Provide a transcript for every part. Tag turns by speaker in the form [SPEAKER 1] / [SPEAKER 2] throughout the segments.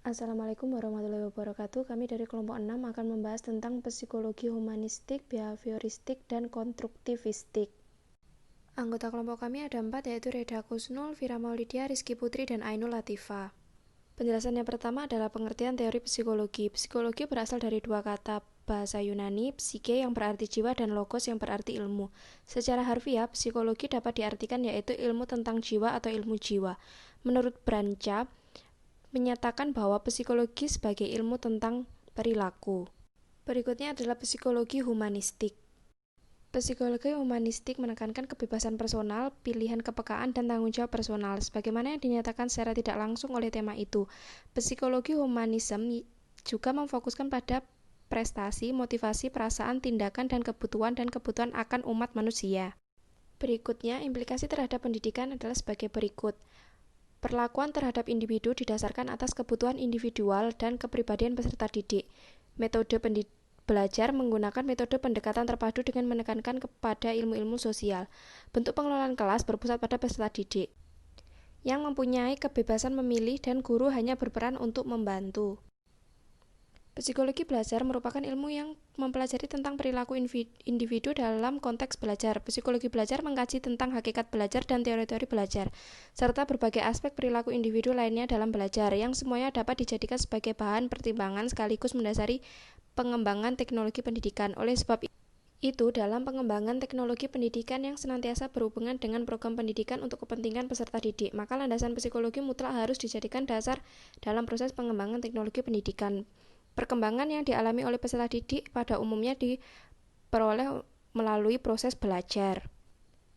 [SPEAKER 1] Assalamualaikum warahmatullahi wabarakatuh. Kami dari kelompok 6 akan membahas tentang psikologi humanistik, behavioristik, dan konstruktivistik. Anggota kelompok kami ada 4, yaitu Reda Kusnul, Vira Maulidia, Rizky Putri, dan Ainul Latifah. Penjelasan yang pertama adalah pengertian teori psikologi. Psikologi berasal dari dua kata bahasa Yunani, psike yang berarti jiwa dan logos yang berarti ilmu. Secara harfiah, psikologi dapat diartikan yaitu ilmu tentang jiwa atau ilmu jiwa. Menurut Branca, menyatakan bahwa psikologi sebagai ilmu tentang perilaku. Berikutnya adalah psikologi humanistik. Psikologi humanistik menekankan kebebasan personal, pilihan kepekaan, dan tanggung jawab personal, sebagaimana yang dinyatakan secara tidak langsung oleh tema itu. Psikologi humanisme juga memfokuskan pada prestasi, motivasi, perasaan, tindakan, dan kebutuhan akan umat manusia. Berikutnya, implikasi terhadap pendidikan adalah sebagai berikut. Perlakuan terhadap individu didasarkan atas kebutuhan individual dan kepribadian peserta didik. Metode belajar menggunakan metode pendekatan terpadu dengan menekankan kepada ilmu-ilmu sosial. Bentuk pengelolaan kelas berpusat pada peserta didik yang mempunyai kebebasan memilih dan guru hanya berperan untuk membantu. Psikologi belajar merupakan ilmu yang mempelajari tentang perilaku individu dalam konteks belajar. Psikologi belajar mengkaji tentang hakikat belajar dan teori-teori belajar, serta berbagai aspek perilaku individu lainnya dalam belajar, yang semuanya dapat dijadikan sebagai bahan pertimbangan sekaligus mendasari pengembangan teknologi pendidikan. Oleh sebab itu, dalam pengembangan teknologi pendidikan yang senantiasa berhubungan dengan program pendidikan untuk kepentingan peserta didik, maka landasan psikologi mutlak harus dijadikan dasar dalam proses pengembangan teknologi pendidikan. Perkembangan yang dialami oleh peserta didik pada umumnya diperoleh melalui proses belajar.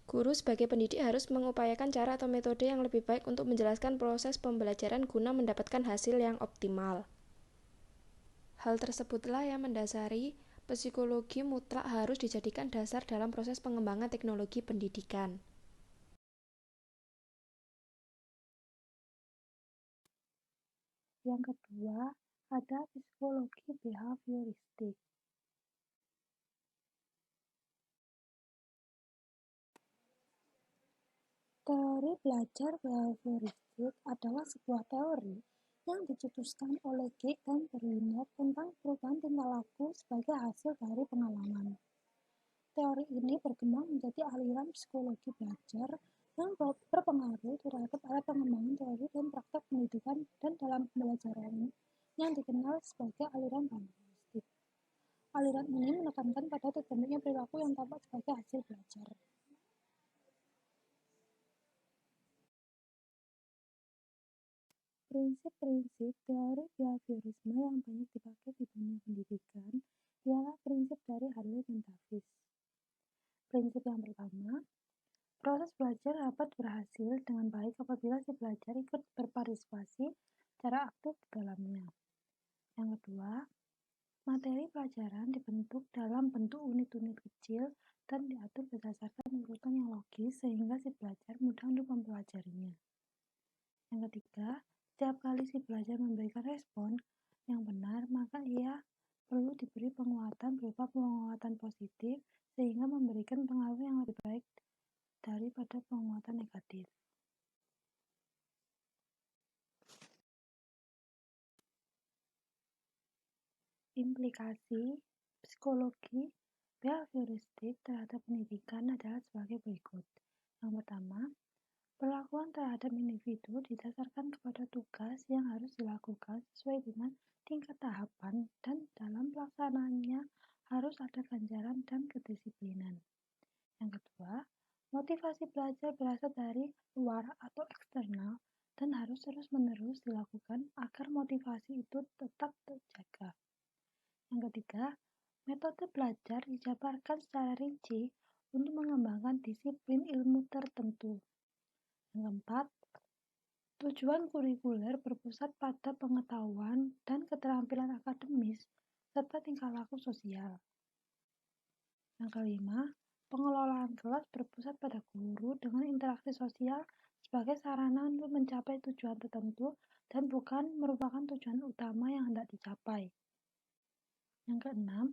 [SPEAKER 1] Guru sebagai pendidik harus mengupayakan cara atau metode yang lebih baik untuk menjelaskan proses pembelajaran guna mendapatkan hasil yang optimal. Hal tersebutlah yang mendasari psikologi mutlak harus dijadikan dasar dalam proses pengembangan teknologi pendidikan.
[SPEAKER 2] Yang kedua, ada psikologi behavioristik. Teori belajar behavioristik adalah sebuah teori yang dicetuskan oleh G. dan Berliner tentang perubahan tingkah laku sebagai hasil dari pengalaman. Teori ini berkembang menjadi aliran psikologi belajar yang berpengaruh terhadap arah pengembangan teori dan praktek pendidikan dan dalam pembelajaran yang dikenal sebagai aliran behavioristik. Aliran ini menekankan pada terbentuknya perilaku yang tampak sebagai hasil belajar. Prinsip-prinsip teori behaviorisme yang banyak dipakai di dunia pendidikan ialah prinsip dari Harley dan Davis. Prinsip yang pertama, proses belajar dapat berhasil dengan baik apabila si pelajar ikut berpartisipasi secara aktif di dalamnya. Yang kedua, materi pelajaran dibentuk dalam bentuk unit-unit kecil dan diatur berdasarkan urutan yang logis sehingga si pelajar mudah untuk mempelajarinya. Yang ketiga, setiap kali si pelajar memberikan respon yang benar, maka ia perlu diberi penguatan berupa penguatan positif sehingga memberikan pengaruh yang lebih baik daripada penguatan negatif. Implikasi psikologi behavioristik terhadap pendidikan adalah sebagai berikut. Yang pertama, perlakuan terhadap individu didasarkan kepada tugas yang harus dilakukan sesuai dengan tingkat tahapan dan dalam pelaksanaannya harus ada ganjaran dan kedisiplinan. Yang kedua, motivasi belajar berasal dari luar atau eksternal dan harus terus-menerus dilakukan agar motivasi itu tetap terjaga. Yang ketiga, metode belajar dijabarkan secara rinci untuk mengembangkan disiplin ilmu tertentu. Yang keempat, tujuan kurikuler berpusat pada pengetahuan dan keterampilan akademis serta tingkah laku sosial. Yang kelima, pengelolaan kelas berpusat pada guru dengan interaksi sosial sebagai sarana untuk mencapai tujuan tertentu dan bukan merupakan tujuan utama yang hendak dicapai. Yang keenam,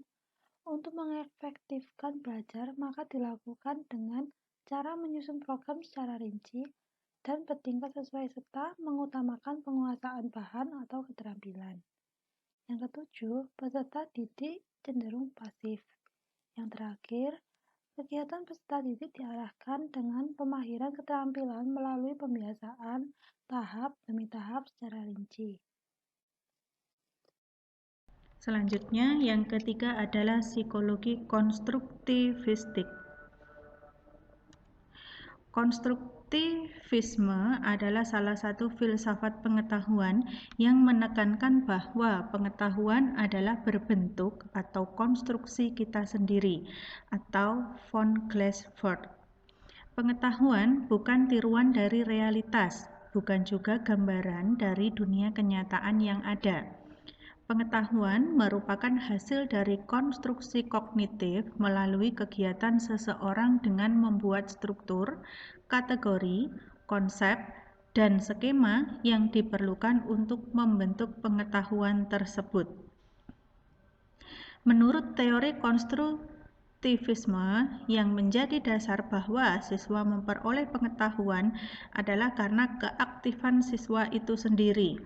[SPEAKER 2] untuk mengefektifkan belajar maka dilakukan dengan cara menyusun program secara rinci dan bertingkat sesuai serta mengutamakan penguasaan bahan atau keterampilan. Yang ketujuh, peserta didik cenderung pasif. Yang terakhir, kegiatan peserta didik diarahkan dengan pemahiran keterampilan melalui pembiasaan tahap demi tahap secara rinci.
[SPEAKER 3] Selanjutnya, yang ketiga adalah psikologi konstruktivistik. Konstruktivisme adalah salah satu filsafat pengetahuan yang menekankan bahwa pengetahuan adalah berbentuk atau konstruksi kita sendiri, atau von Glassford. Pengetahuan bukan tiruan dari realitas, bukan juga gambaran dari dunia kenyataan yang ada. Pengetahuan merupakan hasil dari konstruksi kognitif melalui kegiatan seseorang dengan membuat struktur, kategori, konsep, dan skema yang diperlukan untuk membentuk pengetahuan tersebut. Menurut teori konstruktivisme, yang menjadi dasar bahwa siswa memperoleh pengetahuan adalah karena keaktifan siswa itu sendiri.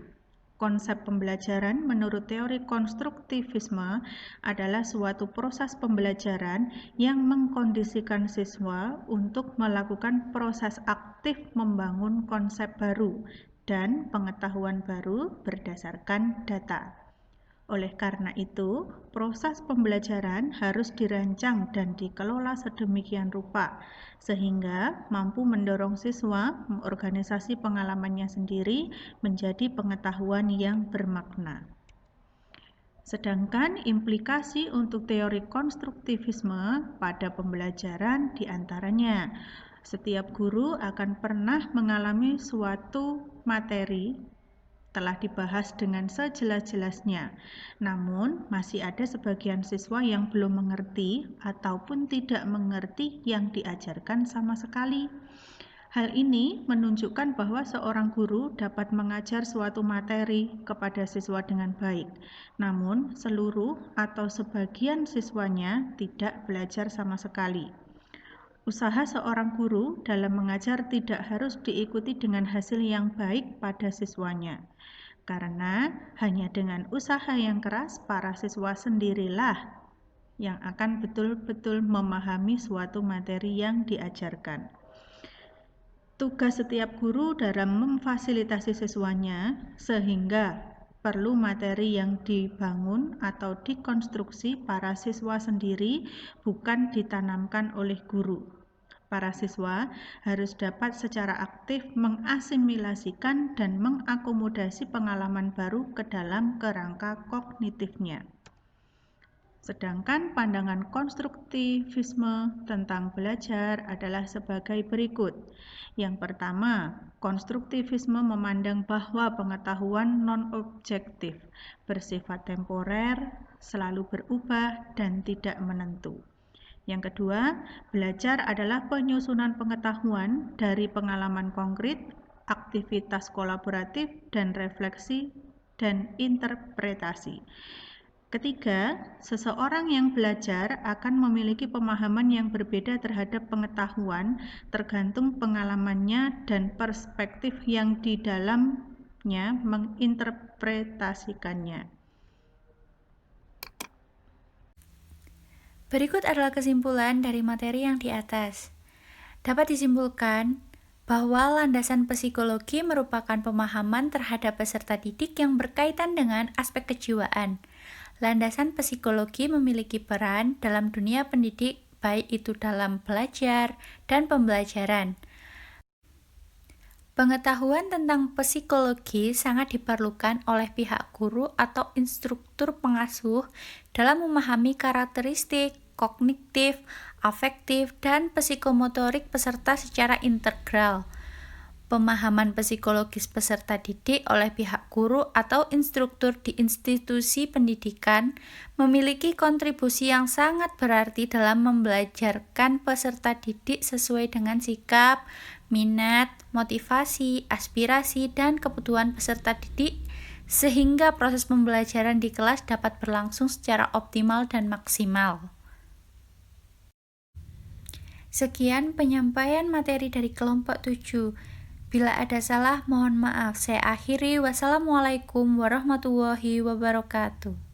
[SPEAKER 3] Konsep pembelajaran menurut teori konstruktivisme adalah suatu proses pembelajaran yang mengkondisikan siswa untuk melakukan proses aktif membangun konsep baru dan pengetahuan baru berdasarkan data. Oleh karena itu, proses pembelajaran harus dirancang dan dikelola sedemikian rupa, sehingga mampu mendorong siswa mengorganisasi pengalamannya sendiri menjadi pengetahuan yang bermakna. Sedangkan implikasi untuk teori konstruktivisme pada pembelajaran diantaranya, setiap guru akan pernah mengalami suatu materi telah dibahas dengan sejelas-jelasnya. Namun, masih ada sebagian siswa yang belum mengerti ataupun tidak mengerti yang diajarkan sama sekali. Hal ini menunjukkan bahwa seorang guru dapat mengajar suatu materi kepada siswa dengan baik. Namun, seluruh atau sebagian siswanya tidak belajar sama sekali. Usaha seorang guru dalam mengajar tidak harus diikuti dengan hasil yang baik pada siswanya, karena hanya dengan usaha yang keras para siswa sendirilah yang akan betul-betul memahami suatu materi yang diajarkan. Tugas setiap guru dalam memfasilitasi siswanya sehingga perlu materi yang dibangun atau dikonstruksi para siswa sendiri, bukan ditanamkan oleh guru. Para siswa harus dapat secara aktif mengasimilasikan dan mengakomodasi pengalaman baru ke dalam kerangka kognitifnya. Sedangkan pandangan konstruktivisme tentang belajar adalah sebagai berikut. Yang pertama, konstruktivisme memandang bahwa pengetahuan non-objektif, bersifat temporer, selalu berubah, dan tidak menentu. Yang kedua, belajar adalah penyusunan pengetahuan dari pengalaman konkret, aktivitas kolaboratif, dan refleksi dan interpretasi. Ketiga, seseorang yang belajar akan memiliki pemahaman yang berbeda terhadap pengetahuan tergantung pengalamannya dan perspektif yang di dalamnya menginterpretasikannya.
[SPEAKER 4] Berikut adalah kesimpulan dari materi yang di atas. Dapat disimpulkan bahwa landasan psikologi merupakan pemahaman terhadap peserta didik yang berkaitan dengan aspek kejiwaan. Landasan psikologi memiliki peran dalam dunia pendidik, baik itu dalam belajar dan pembelajaran. Pengetahuan tentang psikologi sangat diperlukan oleh pihak guru atau instruktur pengasuh dalam memahami karakteristik, kognitif, afektif, dan psikomotorik peserta secara integral. Pemahaman psikologis peserta didik oleh pihak guru atau instruktur di institusi pendidikan memiliki kontribusi yang sangat berarti dalam membelajarkan peserta didik sesuai dengan sikap, minat, motivasi, aspirasi, dan kebutuhan peserta didik, sehingga proses pembelajaran di kelas dapat berlangsung secara optimal dan maksimal. Sekian penyampaian materi dari kelompok 7. Bila ada salah, mohon maaf. Saya akhiri. Wassalamualaikum warahmatullahi wabarakatuh.